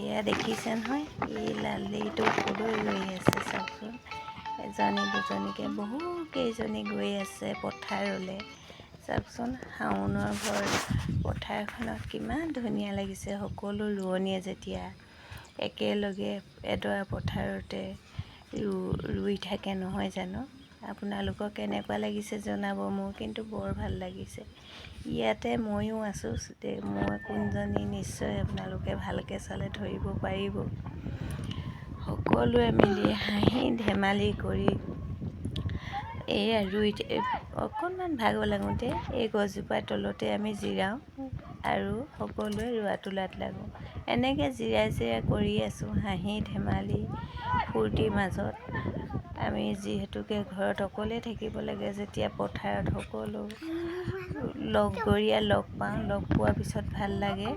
এয়া দেখিছে নহয়, এই লালিটো ক'লৈ গৈ আছে চাওকচোন। এজনী দুজনীকৈ বহুকেইজনী গৈ আছে পথাৰলৈ। চাওকচোন শাওণৰ ভৰ পথাৰখনত কিমান ধুনীয়া লাগিছে। সকলো ৰোৱনীয়ে যেতিয়া একেলগে এডৰা পথাৰতে ৰুই থাকে নহয় জানো। আপোনালোকক কেনেকুৱা লাগিছে জনাব, মোৰ কিন্তু বৰ ভাল লাগিছে। ইয়াতে ময়ো আছোঁ, মই কোনজনী নিশ্চয় আপোনালোকে ভালকৈ চালে ধৰিব পাৰিব। সকলোৱে মিলি হাঁহি ধেমালি কৰি এয়া অকণমান ভাগৰ লাগোঁতে এই গছজোপাৰ তলতে আমি জিৰাওঁ আৰু সকলোৱে ৰোৱা তোলাত লাগোঁ। এনেকৈ জিৰাই কৰি আছোঁ হাঁহি ধেমালি ফূৰ্তিৰ মাজত। আমি যিহেতুকে ঘৰত অকলে থাকিব লাগে, যেতিয়া পথাৰত সকলো লগৰীয়া লগ পাওঁ, লগ পোৱাৰ পিছত ভাল লাগে।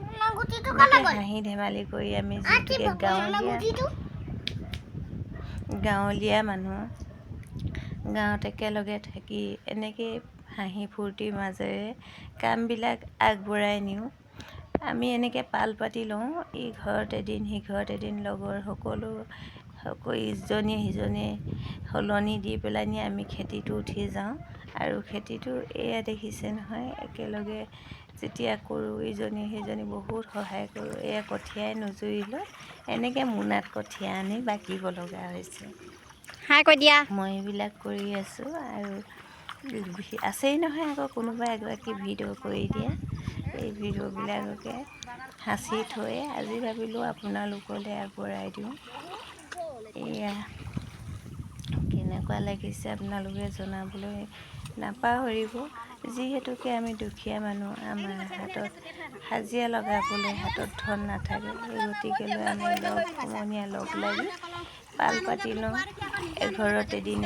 হাঁহি ধেমালি কৰি আমি যিহেতুকে গাঁৱলীয়া মানুহ, গাঁৱত একেলগে থাকি এনেকৈ হাঁহি ফূৰ্তিৰ মাজেৰে কামবিলাক আগবঢ়াই নিওঁ। আমি এনেকৈ পাল পাতি লওঁ, ইঘৰত এদিন সিঘৰত এদিন লগৰ সকলো ইজনীয়ে সিজনীয়ে সলনি দি পেলাইনি আমি খেতিটো উঠি যাওঁ। আৰু খেতিটো এয়া দেখিছে নহয়, একেলগে যেতিয়া কৰোঁ ইজনী সিজনী বহুত সহায় কৰোঁ। এয়া কঠীয়াই নুজুৰিলৈ এনেকৈ মোনাত কঠীয়া আনি বাকিব লগা হৈছে। হাই কৈ দিয়া। মই এইবিলাক কৰি আছোঁ আৰু আছেই নহয় আকৌ কোনোবা এগৰাকী ভিডিঅ' কৰি দিয়ে। এই ভিডিঅ'বিলাককে সাঁচি থৈ আজি ভাবিলোঁ আপোনালোকলৈ আগবঢ়াই দিওঁ। এয়া কেনেকুৱা লাগিছে আপোনালোকে জনাবলৈ নাপাহৰিব। যিহেতুকে আমি দুখীয়া মানুহ, আমাৰ হাতত হাজিৰা লগাবলৈ হাতত ধন নাথাকে, সেই গতিকেলৈ আমি সমনীয়া লগ লাগি পাল পাতি লওঁ। এঘৰত এদিন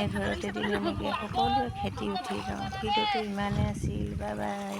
এনেকৈ সকলোৱে খেতি উঠি যাওঁ। ভিডিঅ'টো ইমানে আছিল, বাই বাই।